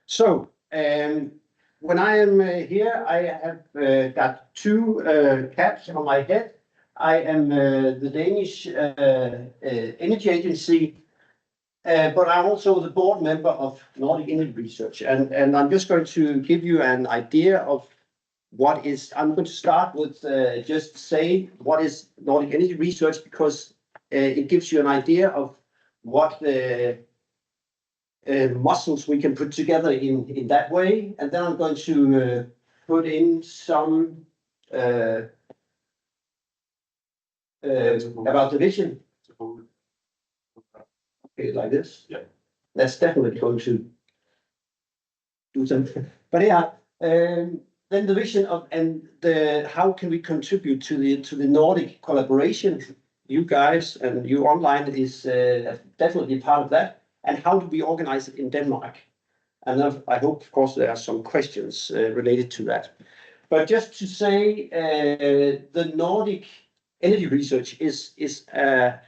So when I am here, I have got two caps on my head. I am the Danish Energy Agency, but I'm also the board member of Nordic Energy Research. And I'm just going to give you an idea of what is, I'm going to start with just say what is Nordic Energy Research, because it gives you an idea of what the muscles we can put together in that way. And then I'm going to put in some about the vision. Okay, like this. Yeah. That's definitely going to do something. But yeah, then the vision of and the how can we contribute to the Nordic collaboration? You guys and you online is definitely part of that. And how do we organize it in Denmark? And I hope, of course, there are some questions related to that. But just to say, the Nordic Energy Research is a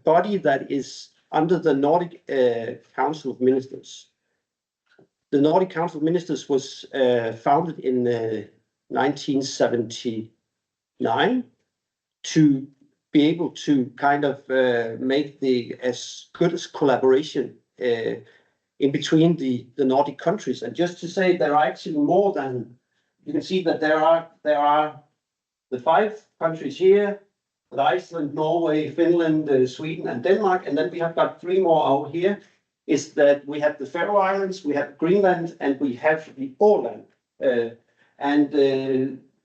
body that is under the Nordic Council of Ministers. The Nordic Council of Ministers was founded in 1979 to be able to kind of make as good as collaboration in between the Nordic countries. And just to say, there are actually more than, you can see that there are the 5 countries here, with Iceland, Norway, Finland, Sweden, and Denmark. And then we have got 3 more out here, is that we have the Faroe Islands, we have Greenland, and we have the Åland.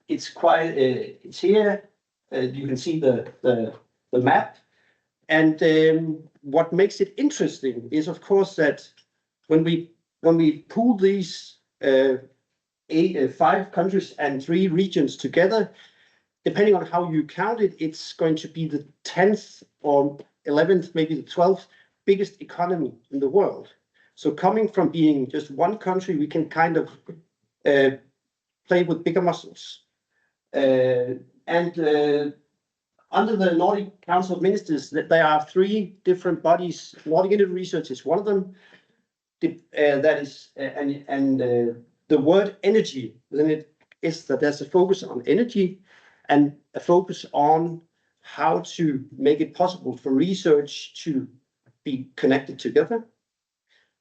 It's quite, it's here. You can see the map. And what makes it interesting is, of course, that when we pool these 5 countries and 3 regions together, depending on how you count it, it's going to be the 10th or 11th, maybe the 12th biggest economy in the world. So coming from being just one country, we can kind of play with bigger muscles. Under the Nordic Council of Ministers, there are 3 different bodies. Nordic Energy Research is one of them. That is, the word energy within it is that there's a focus on energy and a focus on how to make it possible for research to be connected together.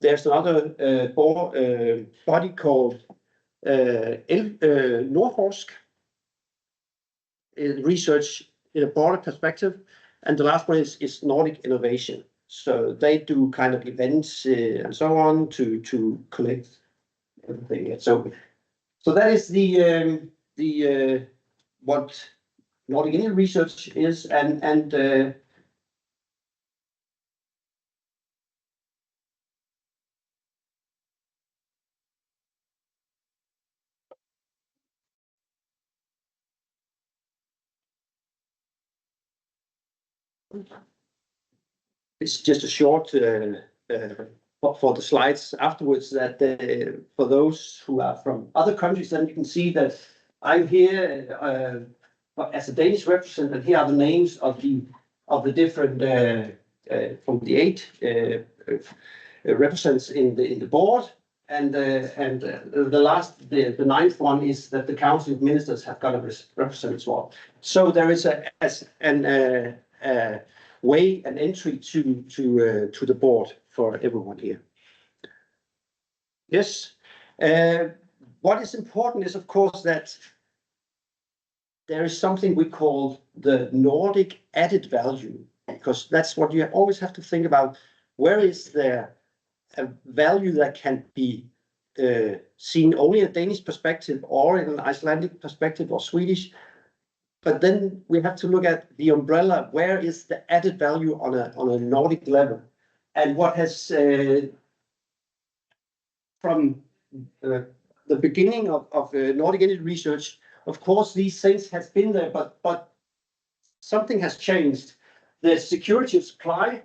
There's another body called Nordforsk, research in a broader perspective, and the last one is Nordic Innovation. So they do kind of events and so on to connect everything. So that is the what Nordic Energy Research is, and it's just a short for the slides afterwards, that for those who are from other countries, then you can see that I'm here as a Danish representative. Here are the names of the different from the 8 representatives in the board, and the last, the 9th one is that the Council of Ministers have got a representative as well. So there is a way and entry to the board for everyone here. Yes. What is important is, of course, that there is something we call the Nordic added value, because that's what you always have to think about. Where is there a value that can be seen only in a Danish perspective or in an Icelandic perspective or Swedish? But then we have to look at the umbrella. Where is the added value on a Nordic level? And what has from the beginning of Nordic Energy Research, of course, these things has been there, but something has changed. The security of supply,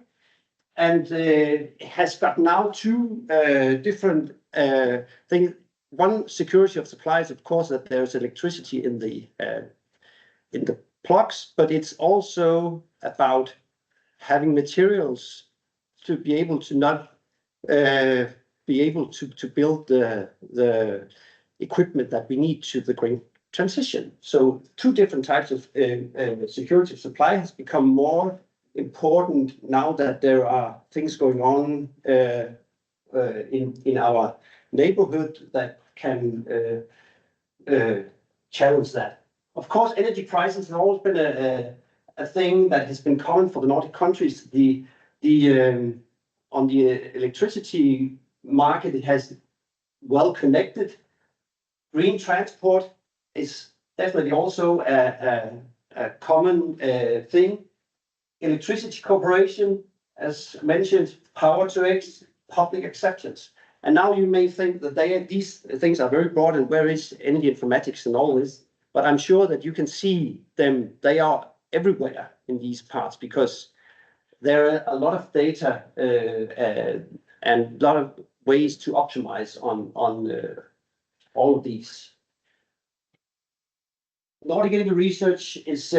and has got now 2 different things. One, security of supply is, of course, that there's electricity in the plugs, but it's also about having materials to be able to not be able to build the equipment that we need to the green transition. So two different types of security of supply has become more important now that there are things going on in our neighborhood that can challenge that. Of course, energy prices have always been a thing that has been common for the Nordic countries. On the electricity market, it has well connected. Green transport is definitely also a common thing. Electricity cooperation, as mentioned, power to X, public acceptance. And now you may think that these things are very broad and where is energy informatics and all this, but I'm sure that you can see them. They are everywhere in these parts because there are a lot of data and a lot of ways to optimize on all of these. Nordic Energy Research is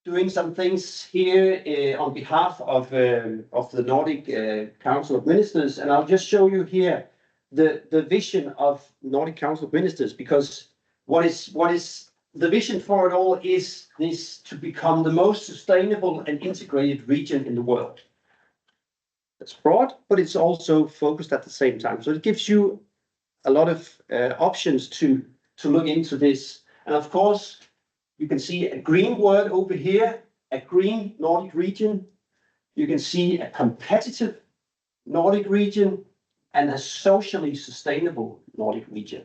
doing some things here on behalf of the Nordic Council of Ministers, and I'll just show you here the vision of Nordic Council of Ministers, because what is the vision for it all is this: to become the most sustainable and integrated region in the world. It's broad, but it's also focused at the same time. So it gives you a lot of options to look into this. And of course, you can see a green word over here, a green Nordic region. You can see a competitive Nordic region and a socially sustainable Nordic region.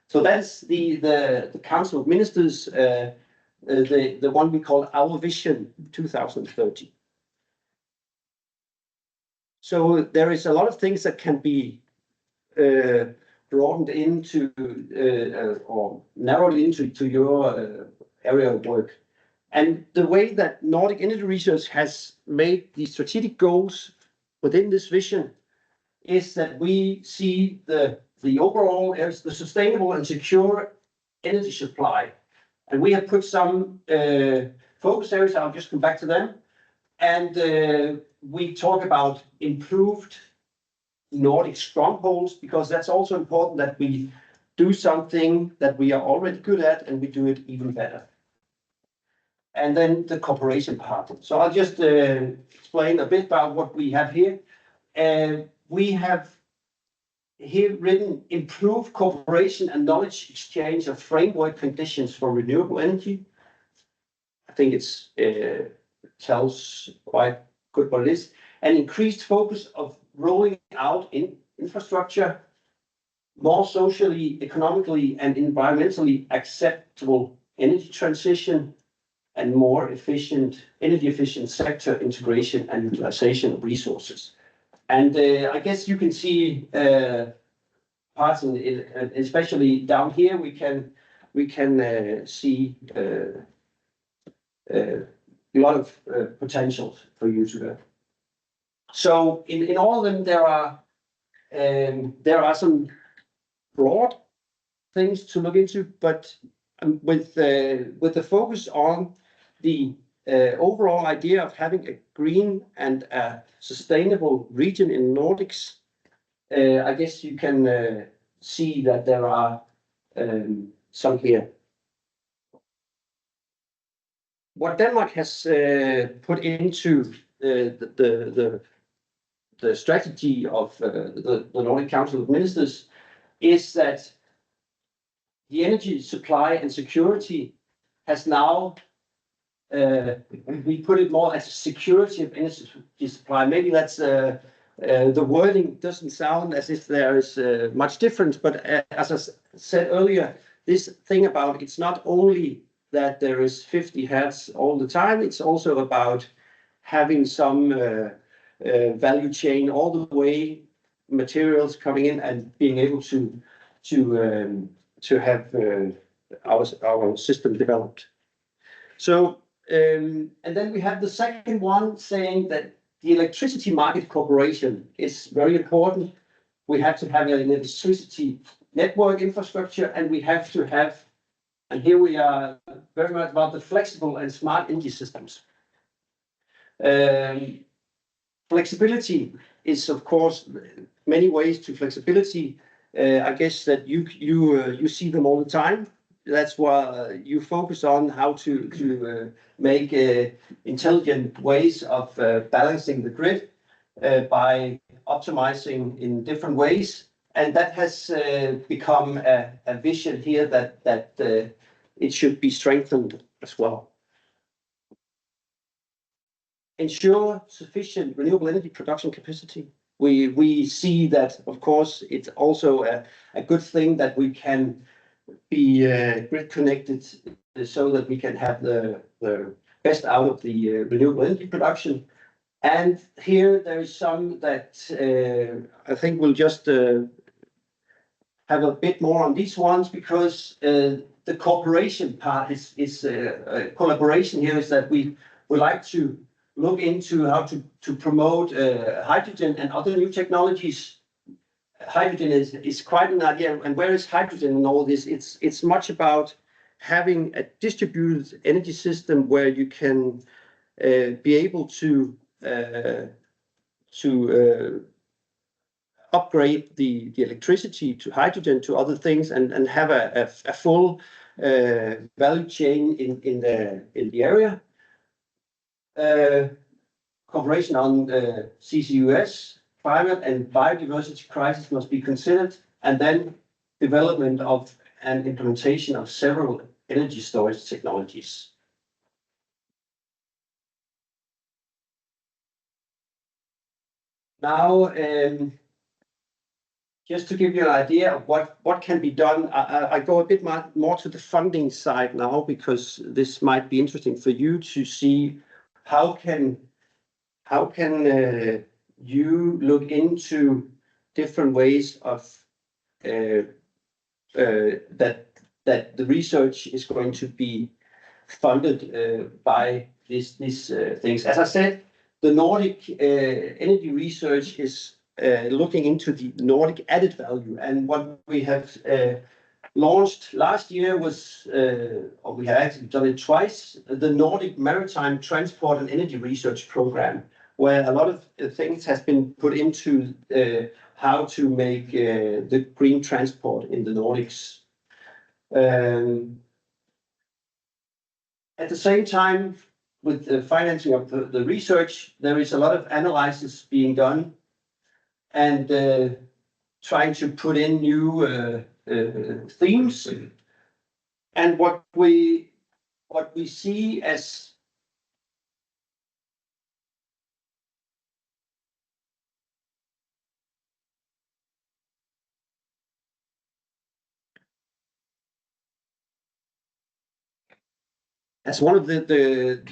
So that's the Council of Ministers, the one we call Our Vision 2030. So there is a lot of things that can be broadened into or narrowed into your area of work. And the way that Nordic Energy Research has made the strategic goals within this vision is that we see the overall as the sustainable and secure energy supply. And we have put some focus areas, I'll just come back to them. And we talk about improved Nordic strongholds, because that's also important that we do something that we are already good at and we do it even better. And then the cooperation part. So I'll just explain a bit about what we have here. We have here written improve cooperation and knowledge exchange of framework conditions for renewable energy. I think it's tells quite good what it is. An increased focus of rolling out in infrastructure, more socially, economically, and environmentally acceptable energy transition, and more efficient, energy efficient sector integration and utilization of resources. And I guess you can see parts in it, especially down here, we can see a lot of potential for you to go. So in all of them, there are some broad things to look into, but with the focus on the overall idea of having a green and a sustainable region in Nordics, I guess you can see that there are some here. What Denmark has put into the strategy of the Nordic Council of Ministers is that the energy supply and security has now, we put it more as a security of energy supply. Maybe that's the wording doesn't sound as if there is much difference, but as I said earlier, this thing about it's not only that there is 50 Hertz all the time, it's also about having some value chain all the way, materials coming in and being able to have our system developed. So and then we have the second one saying that the electricity market cooperation is very important. We have to have an electricity network infrastructure, and we have to have, and here we are very much about the flexible and smart energy systems. Flexibility is of course many ways to flexibility. I guess that you see them all the time. That's why you focus on how to make intelligent ways of balancing the grid by optimizing in different ways. And that has become a vision here that it should be strengthened as well. Ensure sufficient renewable energy production capacity. We see that, of course, it's also a good thing that we can be grid connected so that we can have the best out of the renewable energy production. And here there is some that I think we'll just have a bit more on these ones, because the cooperation part is collaboration here is that we would like to look into how to promote hydrogen and other new technologies. Hydrogen is quite an idea, and where is hydrogen in all this? It's much about having a distributed energy system where you can be able to upgrade the electricity to hydrogen to other things, and have a full value chain in the area. Cooperation on CCUS, climate and biodiversity crisis must be considered, and then development of and implementation of several energy storage technologies. Now, just to give you an idea of what can be done, I go a bit more to the funding side now, because this might be interesting for you to see how can you look into different ways of that the research is going to be funded by these things. As I said, the Nordic energy research is looking into the Nordic added value, and what we have launched last year was, or we have actually done it twice, the Nordic Maritime Transport and Energy Research Program, where a lot of things has been put into how to make the green transport in the Nordics. At the same time, with the financing of the research, there is a lot of analysis being done, and trying to put in new themes. And what we see as one of the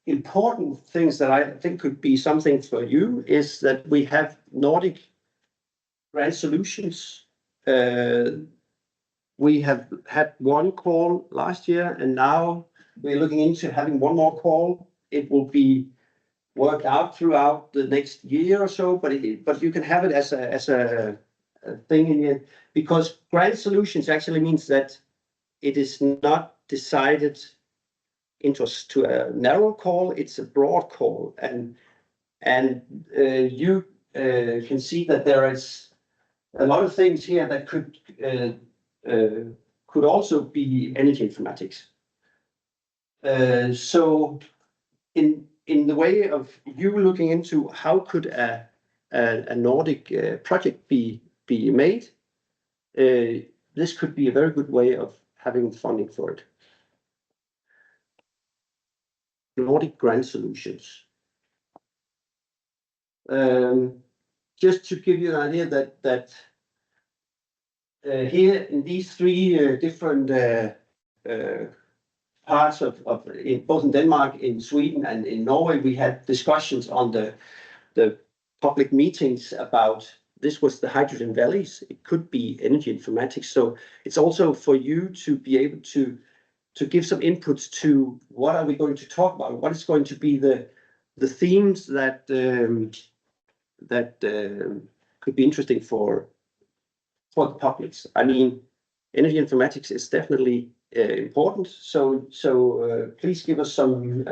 important things that I think could be something for you is that we have Nordic grant solutions. We have had one call last year, and now we're looking into having one more call. It will be worked out throughout the next year or so, but you can have it as a thing in it, because grant solutions actually means that it is not decided into a narrow call, it's a broad call, and you can see that there is a lot of things here that could also be energy informatics. So in the way of you looking into how could a Nordic project be made, this could be a very good way of having funding for it. Nordic grant solutions. Just to give you an idea that here in these three different parts of both in Denmark, in Sweden, and in Norway, we had discussions on the public meetings about this was the hydrogen valleys. It could be energy informatics. So it's also for you to be able to give some inputs to what are we going to talk about, what is going to be the themes that could be interesting for the publics. I mean, energy informatics is definitely important. So please give us some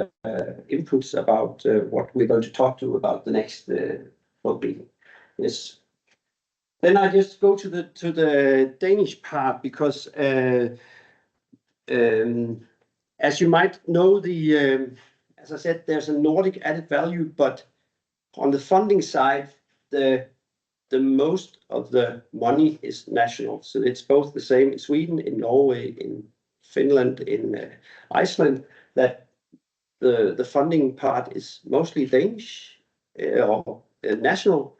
inputs about what we're going to talk to about the next being. Yes. Then I just go to the Danish part because as you might know, as I said, there's a Nordic added value, but on the funding side, the most of the money is national. So it's both the same in Sweden, in Norway, in Finland, in Iceland, that the funding part is mostly Danish or national.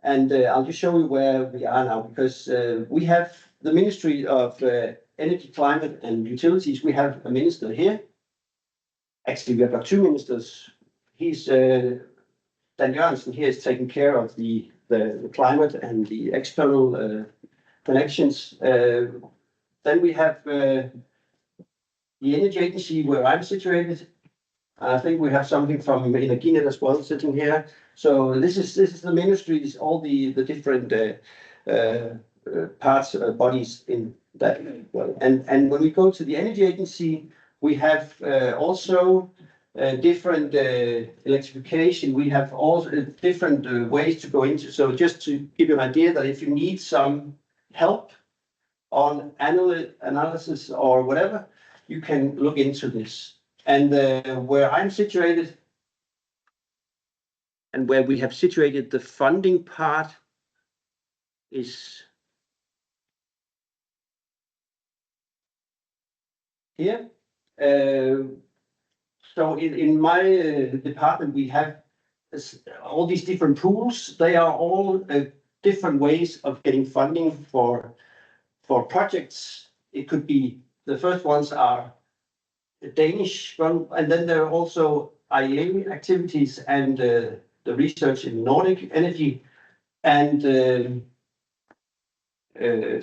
And I'll just show you where we are now, because we have the Ministry of Energy, Climate and Utilities. We have a minister here. Actually, we have got two ministers. He's Dan Jørgensen here is taking care of the climate and the external connections. Then we have the Energy Agency where I'm situated. I think we have something from EnergyNet as well sitting here. So this is the ministries, all the different parts, bodies in that. And when we go to the Energy Agency, we have also different electrification. We have all different ways to go into. So just to give you an idea that if you need some help on analysis or whatever, you can look into this. And where I'm situated and where we have situated the funding part is here. So in my department, we have all these different pools. They are all different ways of getting funding for projects. It could be, the first ones are Danish one, and then there are also IEA activities and the research in Nordic energy. And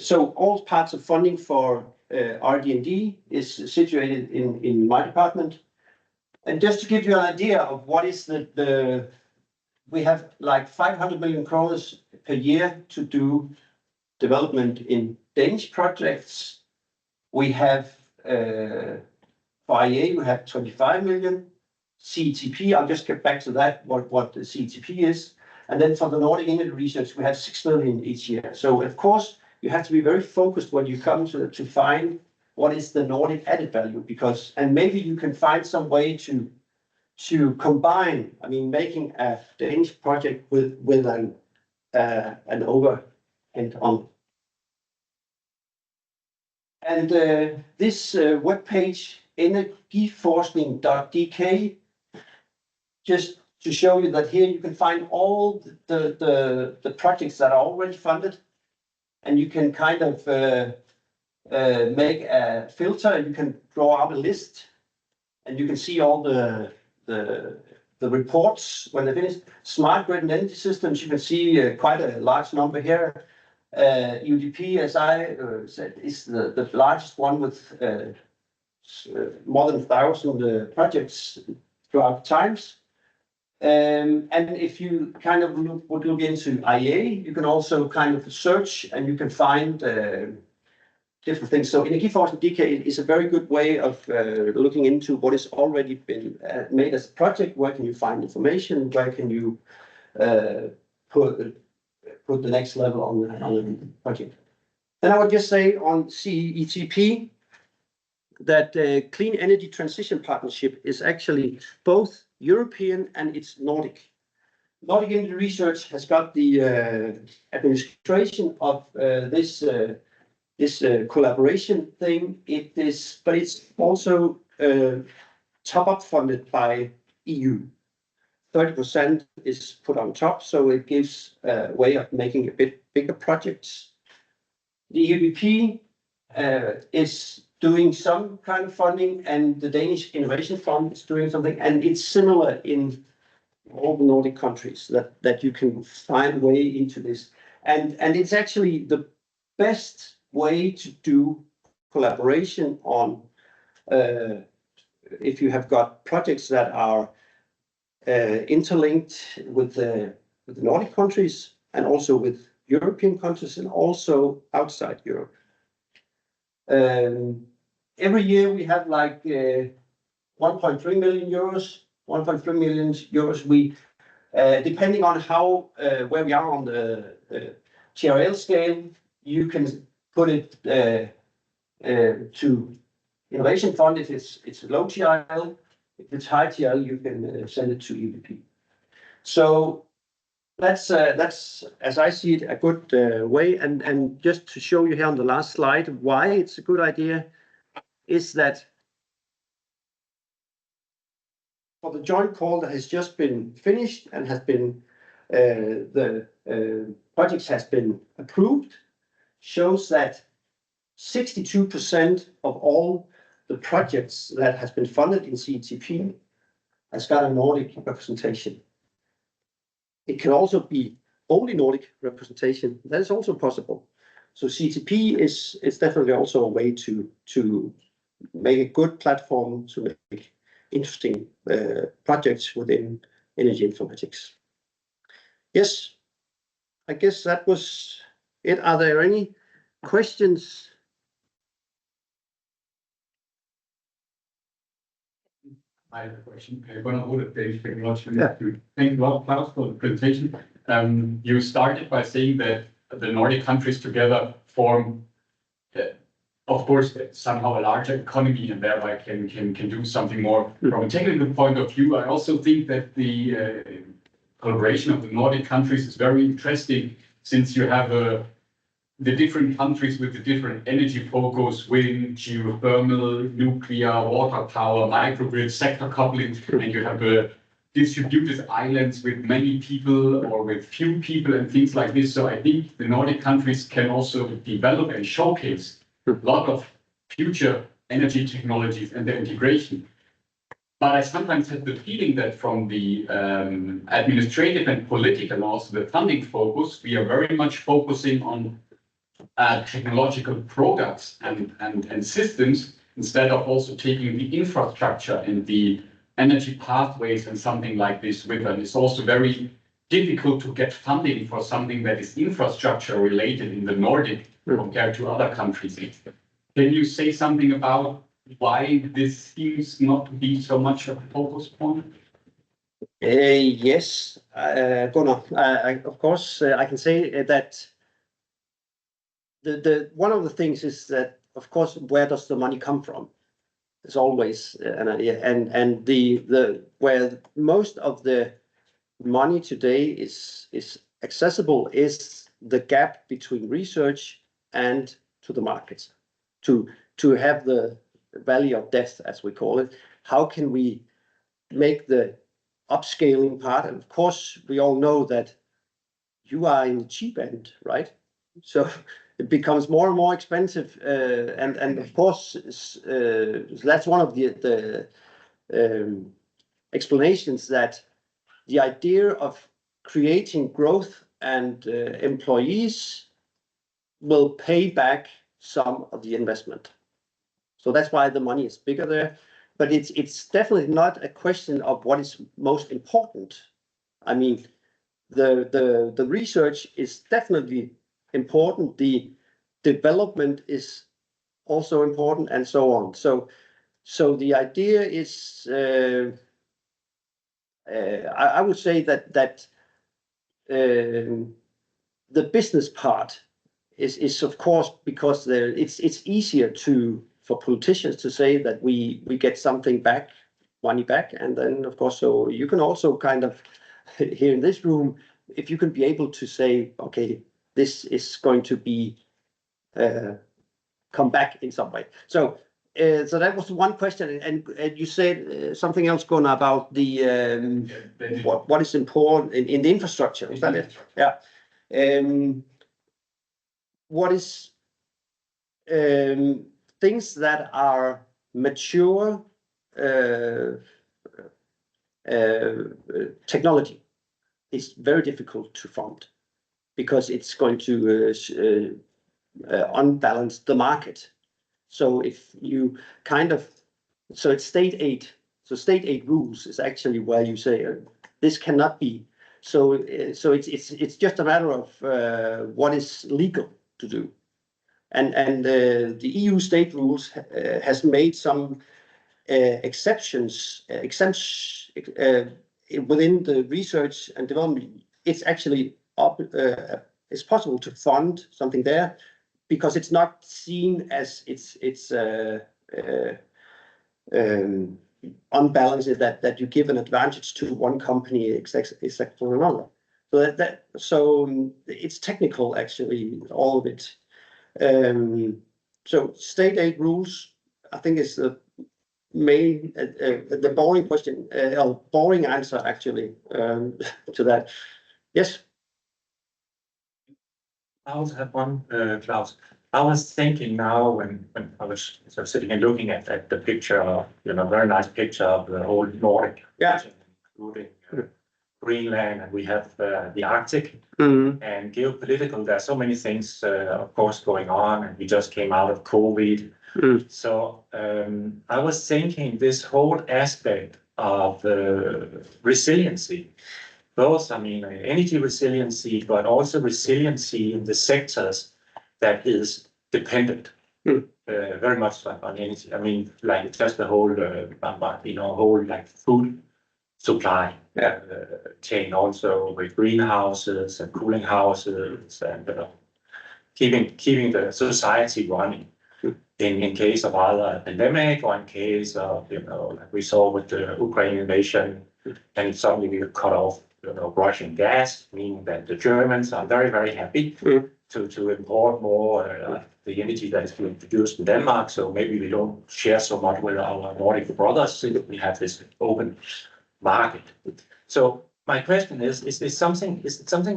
so all parts of funding for RD&D is situated in my department. And just to give you an idea of what is we have like 500 million kroner per year to do development in Danish projects. We have for IEA, we have 25 million. CETP, I'll just get back to that, what the CETP is. And then for the Nordic energy research, we have 6 million each year. So of course, you have to be very focused when you come to find what is the Nordic added value, because, and maybe you can find some way to combine, I mean, making a Danish project with an overhead on. And this webpage, EnergyInformatics.Academy, just to show you that here you can find all the projects that are already funded, and you can kind of make a filter. You can draw out a list, and you can see all the reports when they're finished. Smart grid and energy systems, you can see quite a large number here. UDP, as I said, is the largest one with more than 1,000 projects throughout times. And if you kind of would look into IEA, you can also kind of search and you can find different things. So EnergyInformatics.Academy is a very good way of looking into what has already been made as a project. Where can you find information? Where can you put the next level on the project? Then I would just say on CETP that Clean Energy Transition Partnership is actually both European and it's Nordic. Nordic Energy Research has got the administration of this collaboration thing. But it's also top-up funded by EU. 30% is put on top, so it gives a way of making a bit bigger projects. The EUDP is doing some kind of funding, and the Danish Innovation Fund is doing something, and it's similar in all the Nordic countries that you can find a way into this. And it's actually the best way to do collaboration on if you have got projects that are interlinked with the Nordic countries and also with European countries and also outside Europe. Every year we have like 1.3 million euros. 1.3 million euros. We Depending on how where we are on the TRL scale, you can put it to innovation fund if it's low TRL. If it's high TRL, you can send it to EVP. So that's as I see it a good way. And just to show you here on the last slide why it's a good idea is that for the joint call that has just been finished and has been the projects has been approved, shows that 62% of all the projects that has been funded in CTP has got a Nordic representation. It can also be only Nordic representation. That is also possible. So CTP is definitely also a way to make a good platform to make interesting projects within energy informatics. Yes, I guess that was it. Are there any questions? I have a question. Gunnar Rode, Danish Technology Institute. Thank you a lot, Claus, for the presentation. You started by saying that the Nordic countries together form, of course, somehow a larger economy and thereby can do something more. From a technical point of view, I also think that the collaboration of the Nordic countries is very interesting, since you have the different countries with the different energy focus, wind, geothermal, nuclear, water power, microgrid, sector coupling, and you have distributed islands with many people or with few people and things like this. So I think the Nordic countries can also develop and showcase a lot of future energy technologies and their integration. But I sometimes have the feeling that from the administrative and political and also the funding focus, we are very much focusing on technological products and systems, instead of also taking the infrastructure and the energy pathways and something like this with them. It's also very difficult to get funding for something that is infrastructure related in the Nordic compared to other countries. Can you say something about why this seems not to be so much of a focus point? Yes, Gunnar, of course, I can say that the one of the things is that, of course, where does the money come from? It's always an idea, and the where most of the money today is accessible is the gap between research and to the markets, to have the valley of death, as we call it. How can we make the upscaling part? And of course, we all know that you are in the cheap end, right? So it becomes more and more expensive, and of course, that's one of the explanations that the idea of creating growth and employees will pay back some of the investment. So that's why the money is bigger there. But it's definitely not a question of what is most important. I mean, the research is definitely important. The development is also important, and so on. So the idea is, I would say that the business part is of course, because it's easier for politicians to say that we get something back, money back, and then of course, so you can also kind of here in this room, if you can be able to say, okay, this is going to be come back in some way. So that was one question, and you said something else, Gunnar, about the what is important in the infrastructure. Is that it? Yeah. What is things that are mature technology is very difficult to fund, because it's going to unbalance the market. So if you so it's state aid. So state aid rules is actually where you say this cannot be. So it's just a matter of what is legal to do. And the EU state rules has made some exemptions within the research and development, it's actually it's possible to fund something there because it's not seen as it's unbalanced that you give an advantage to one company except for another. So it's technical actually, all of it. So state aid rules, I think, is the main the boring question, or boring answer actually to that. Yes. I also have one, Claus. I was thinking now when I was sort of sitting and looking at the picture, very nice picture of the whole Nordic region, including Greenland, and we have the Arctic. And geopolitical, there are so many things, of course, going on, and we just came out of COVID. So I was thinking this whole aspect of resiliency, both, energy resiliency, but also resiliency in the sectors that is dependent very much on energy. Like just the whole, like food supply chain, also with greenhouses and cooling houses, and keeping the society running in case of either a pandemic or in case of, like we saw with the Ukraine invasion, and suddenly we cut off Russian gas, meaning that the Germans are very, very happy to import more the energy that is being produced in Denmark. So maybe we don't share so much with our Nordic brothers if we have this open market. So my question is it something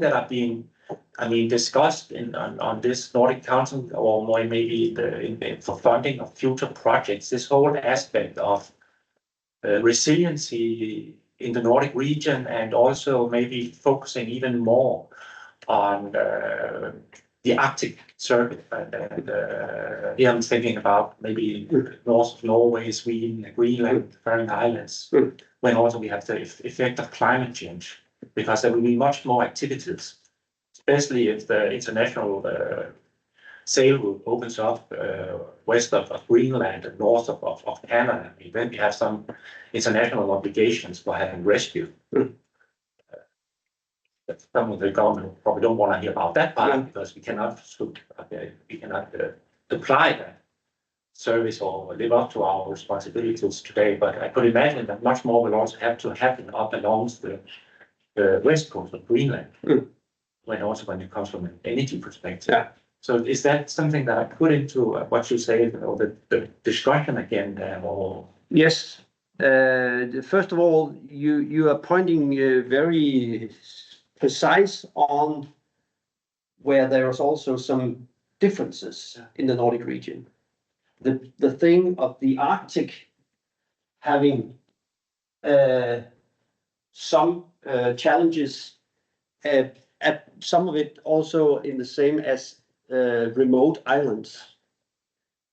that are being, discussed on this Nordic Council, or more maybe for funding of future projects, this whole aspect of resiliency in the Nordic region, and also maybe focusing even more on the Arctic Circle. And here I'm thinking about maybe north of Norway, Sweden, Greenland, Faroe Islands, when also we have the effect of climate change, because there will be much more activities, especially if the international sail route opens up west of Greenland and north of Canada. Then we have some international obligations for having rescue. Some of the government probably don't want to hear about that part because we cannot apply that service or live up to our responsibilities today. But I could imagine that much more will also have to happen up along the west coast of Greenland, when it comes from an energy perspective. Yeah. So is that something that I put into what you say, the discussion again there? Or? Yes. First of all, you are pointing very precise on where there is also some differences in the Nordic region. The thing of the Arctic having some challenges, some of it also in the same as remote islands.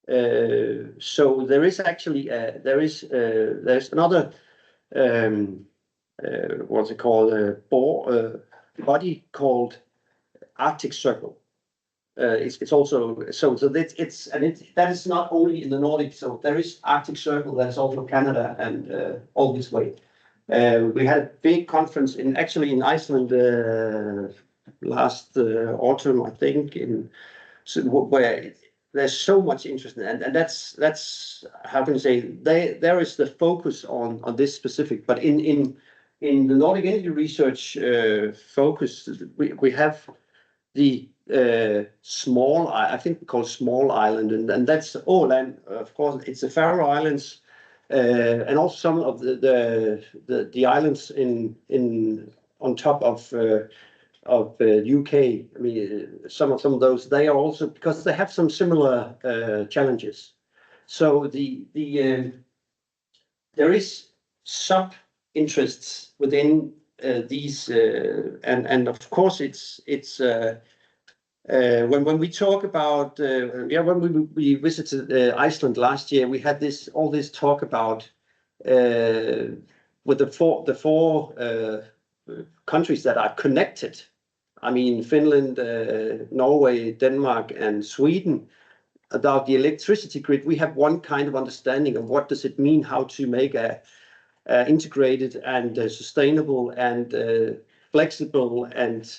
So there is actually there's another what's it called, body called Arctic Circle. It's also that is not only in the Nordic. So there is Arctic Circle, that's also Canada and all this way. We had a big conference in Iceland last autumn, I think, where there's so much interest in it, and that's how can you say, there is the focus on this specific, but in the Nordic energy research focus, we have the small, I think we call it small island, and that's Åland. Of course, it's the Faroe Islands, and also some of the islands in on top of UK. Some of those, they are also, because they have some similar challenges. So there is sub interests within these, and of course it's when we talk about when we visited Iceland last year, we had all this talk about with the four countries that are connected. Finland, Norway, Denmark, and Sweden. About the electricity grid, we have one kind of understanding of what does it mean, how to make a integrated and sustainable and flexible and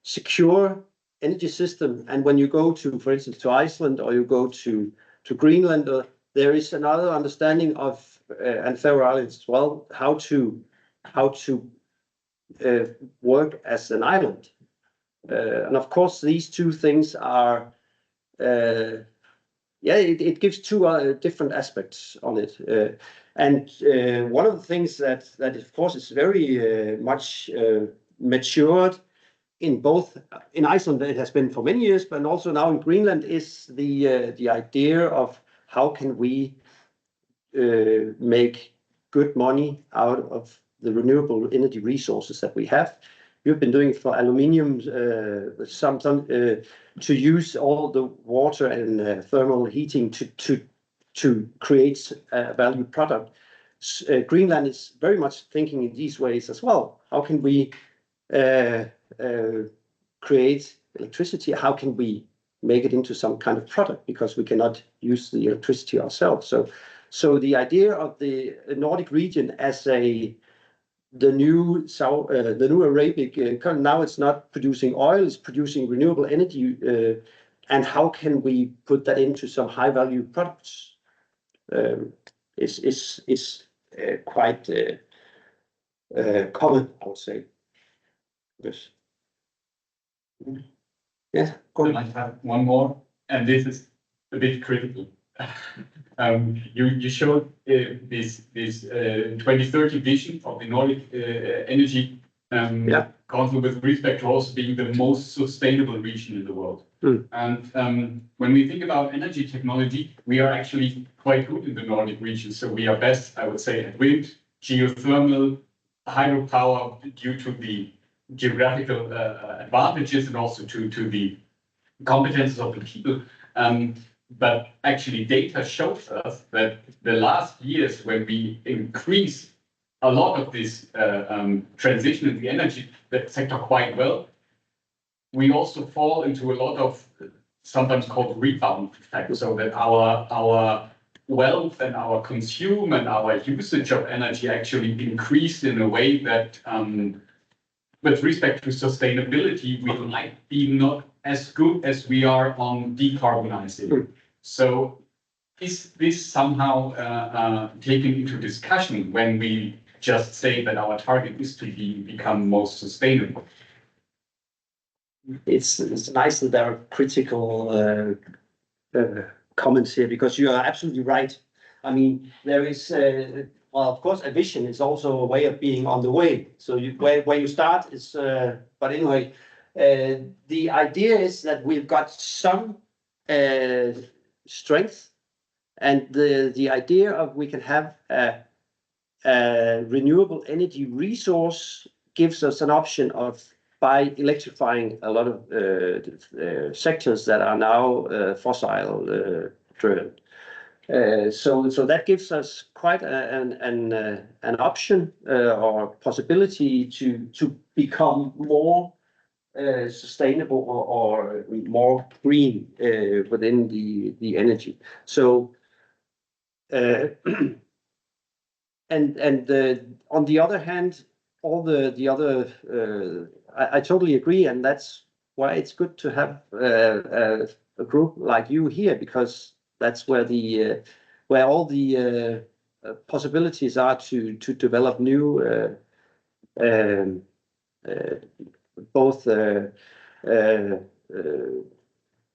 secure energy system. And when you go to, for instance, to Iceland, or you go to Greenland, there is another understanding of, and Faroe Islands as well, how to work as an island. And of course, these two things are, it gives two different aspects on it. And one of the things that of course is very much matured in both in Iceland, it has been for many years, but also now in Greenland, is the idea of how can we make good money out of the renewable energy resources that we have. You've been doing for aluminium, to use all the water and thermal heating to create a valued product. Greenland is very much thinking in these ways as well. How can we create electricity? How can we make it into some kind of product? Because we cannot use the electricity ourselves. So the idea of the Nordic region as the new Arabic, now it's not producing oil, it's producing renewable energy, and how can we put that into some high value products? Is quite common, I would say. Yes. Yeah. I might have one more, and this is a bit critical. You showed this 2030 vision of the Nordic energy council with respect to also being the most sustainable region in the world. And when we think about energy technology, we are actually quite good in the Nordic region. So we are best, I would say, at wind, geothermal, hydropower, due to the geographical advantages and also to the competences of the people. But actually data shows us that the last years, when we increase a lot of this transition in the energy sector quite well, we also fall into a lot of sometimes called rebound effects, so that our wealth and our consume and our usage of energy actually increase in a way that with respect to sustainability, we might be not as good as we are on decarbonizing. So is this somehow taken into discussion when we just say that our target is to become most sustainable? It's nice that there are critical comments here, because you are absolutely right. I mean, there is, well, of course, a vision is also a way of being on the way. So where you start is, but anyway, the idea is that we've got some strength, and the idea of we can have a renewable energy resource gives us an option of, by electrifying a lot of sectors that are now fossil driven. So that gives us quite an option or possibility to become more sustainable or more green within the energy. So and on the other hand, all the other I totally agree, and that's why it's good to have a group like you here, because that's where all the possibilities are to develop new both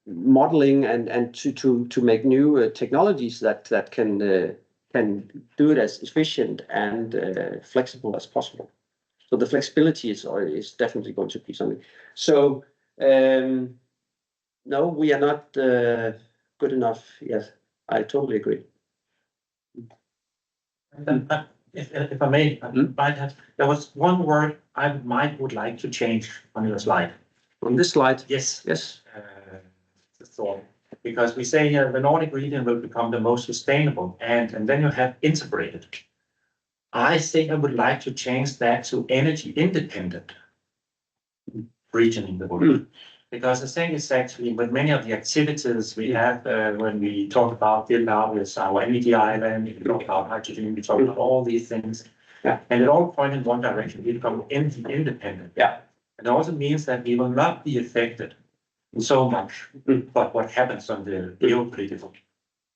modeling and to make new technologies that can do it as efficient and flexible as possible. So the flexibility is definitely going to be something. So no, we are not good enough. Yes, I totally agree. If I may, there was one word I would like to change on your slide. On this slide? Yes. Yes. So, because we say the Nordic region will become the most sustainable, and then you have integrated. I think I would like to change that to energy independent region in the world. Because the thing is actually with many of the activities we have when we talk about build out with our energy island, we talk about hydrogen, we talk about all these things. Yeah. And it all point in one direction. We become independent. Yeah. It also means that we will not be affected so much by what happens on the geopolitical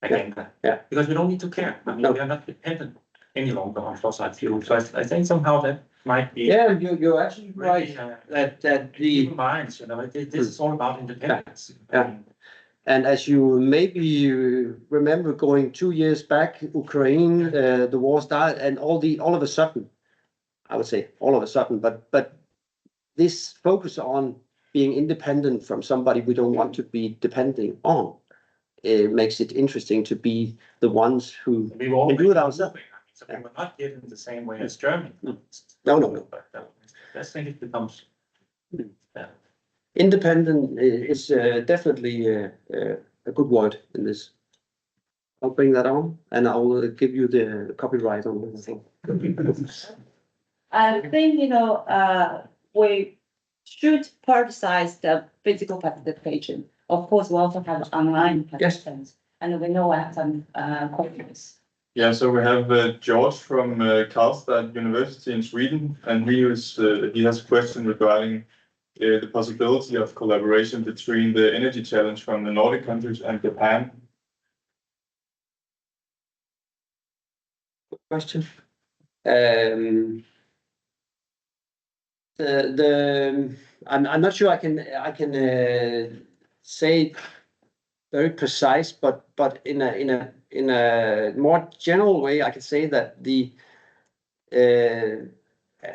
agenda. Yeah. Because we don't need to care. I mean, we are not dependent any longer on fossil fuels. So I think somehow that might be. Yeah, you're absolutely right. That the minds, this is all about independence. Yeah. And as you maybe remember, going 2 years back, Ukraine, the war started, and all of a sudden, I would say all of a sudden, but this focus on being independent from somebody we don't want to be depending on, it makes it interesting to be the ones who can do it ourselves. So we will not get in the same way as Germany. No. But I think it becomes. Independent is definitely a good word in this. I'll bring that on, and I'll give you the copyright on the thing. I think, we should prioritize the physical participation. Of course, we also have online participants, and we know we have some questions. Yeah, so we have George from Karlstad University in Sweden, and he has a question regarding the possibility of collaboration between the energy challenge from the Nordic countries and Japan. Good question. I'm not sure I can say very precise, but in a more general way, I can say that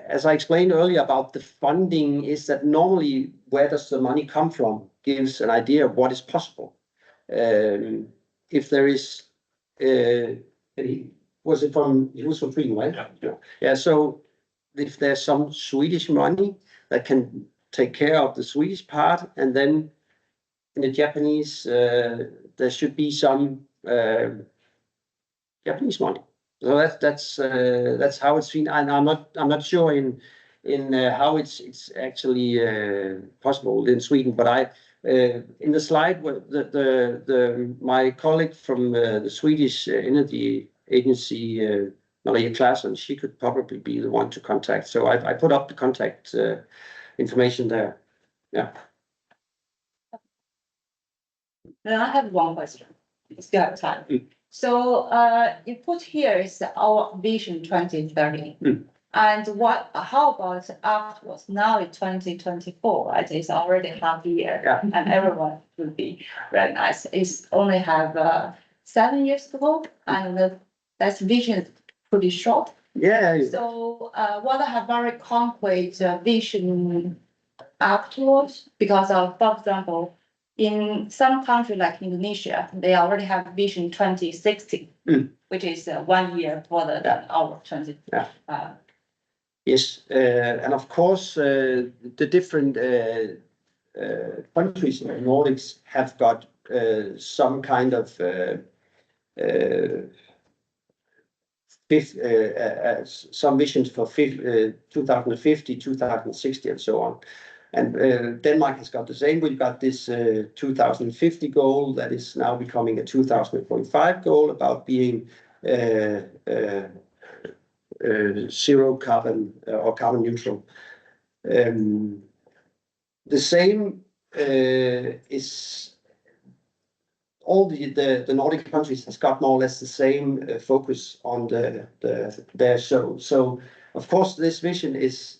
as I explained earlier about the funding, is that normally where does the money come from gives an idea of what is possible. If there is, he was from Sweden, right? Yeah. So if there's some Swedish money that can take care of the Swedish part, and then in the Japanese, there should be some Japanese money. So that's how it's seen, and I'm not sure in how it's actually possible in Sweden. But in the slide where my colleague from the Swedish Energy Agency, Maria Claus, and she could probably be the one to contact. So I put up the contact information there. Yeah. Then I have one question. We still have time. So you put here is our vision 2030. And how about afterwards? Now in 2024, right? It's already half a year, and everyone will be very nice. It's only have 7 years to go, and that vision is pretty short. Yeah. So what I have very concrete vision afterwards, because of, for example, in some countries like Indonesia, they already have vision 2060, which is 1 year further than our 20. Yes, and of course, the different countries in the Nordics have got some kind of some visions for 2050, 2060, and so on. And Denmark has got the same. We've got this 2050 goal that is now becoming a 2045 goal about being zero carbon or carbon neutral. The same is all the Nordic countries has got more or less the same focus on their show. So of course this vision is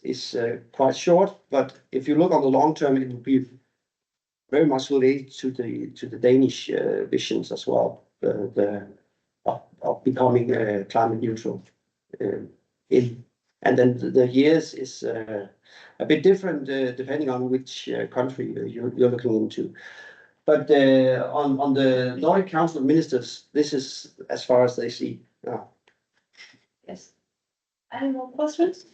quite short, but if you look on the long term, it will be very much related to the Danish visions as well, of becoming climate neutral. And then the years is a bit different depending on which country you're looking into. But on the Nordic Council of Ministers, this is as far as they see. Yes. Any more questions?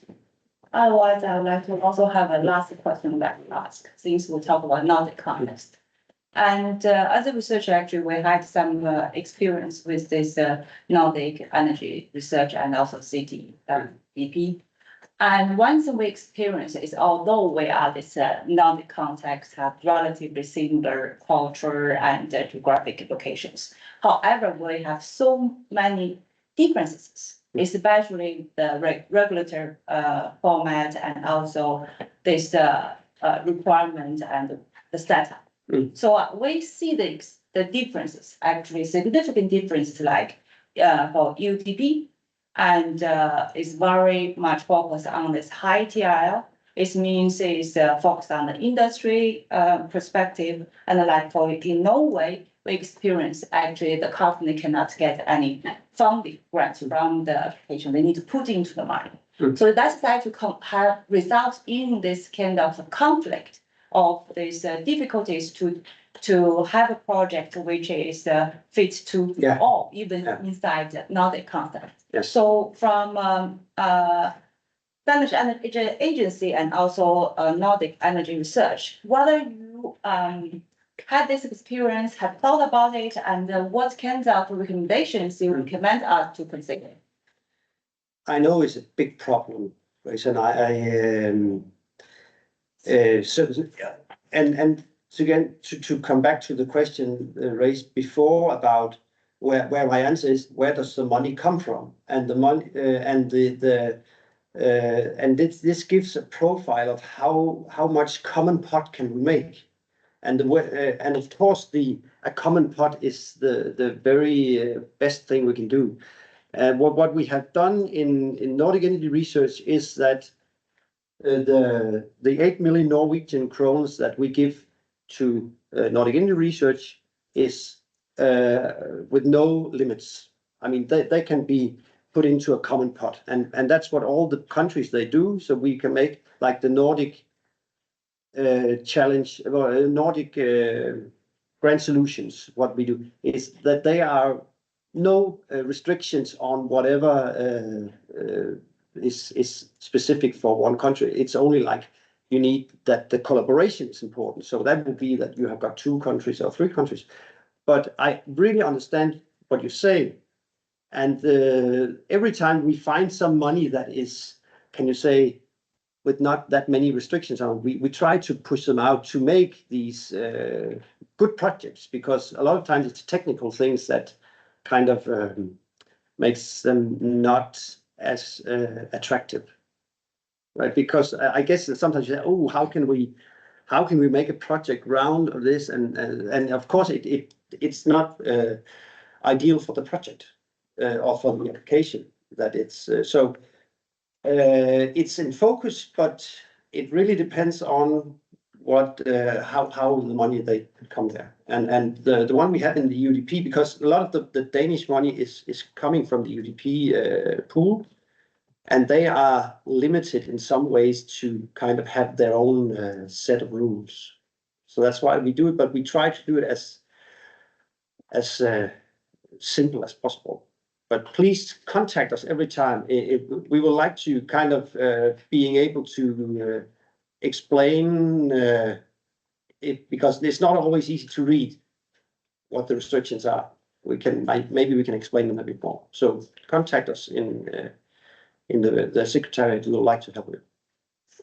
Otherwise, I would like to also have a last question that to ask, since we talk about Nordic context. And as a researcher, actually, we had some experience with this Nordic energy research and also city EP. And one thing we experience is, although we are this Nordic context, have relatively similar culture and geographic locations. However, we have so many differences especially the regulatory format and also this requirement and the setup. So we see the differences, actually significant differences, like for UTP, and it's very much focused on this high TRL. It means it's focused on the industry perspective, and like for in Norway, we experience actually the company cannot get any funding grants from the application. They need to put into the money. So that's actually have results in this kind of conflict of these difficulties to have a project which is fit to all, even inside the Nordic context. So from Danish Energy Agency and also Nordic Energy Research, whether you had this experience, have thought about it, and what kinds of recommendations you recommend us to consider? I know it's a big problem, and so again, to come back to the question raised before about where my answer is, where does the money come from? And the money and this gives a profile of how much common pot can we make, and of course a common pot is the very best thing we can do. What we have done in Nordic Energy Research is that the 8 million Norwegian krones that we give to Nordic Energy Research is with no limits. I mean, they can be put into a common pot, and that's what all the countries they do. So we can make like the Nordic challenge, or Nordic grant solutions. What we do is that they are no restrictions on whatever is specific for one country. It's only like you need that the collaboration is important. So that would be that you have got 2 countries or 3 countries. But I really understand what you say. And every time we find some money that is, can you say, with not that many restrictions on, we try to push them out to make these good projects, because a lot of times it's technical things that kind of makes them not as attractive, right? Because I guess sometimes you say, oh, how can we make a project round of this? And of course it's not ideal for the project or for the application that it's so it's in focus, but it really depends on what how the money they come there, and the one we have in the UDP, because a lot of the Danish money is coming from the UDP pool, and they are limited in some ways to kind of have their own set of rules. So that's why we do it, but we try to do it as simple as possible. But please contact us every time. We would like to kind of being able to explain it, because it's not always easy to read what the restrictions are. Maybe we can explain them a bit more. So contact us in the secretariat. We would like to help you.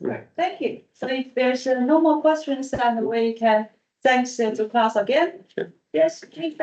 Right. Thank you. So if there's no more questions, then we can thanks to Claus again. Sure. Yes, please.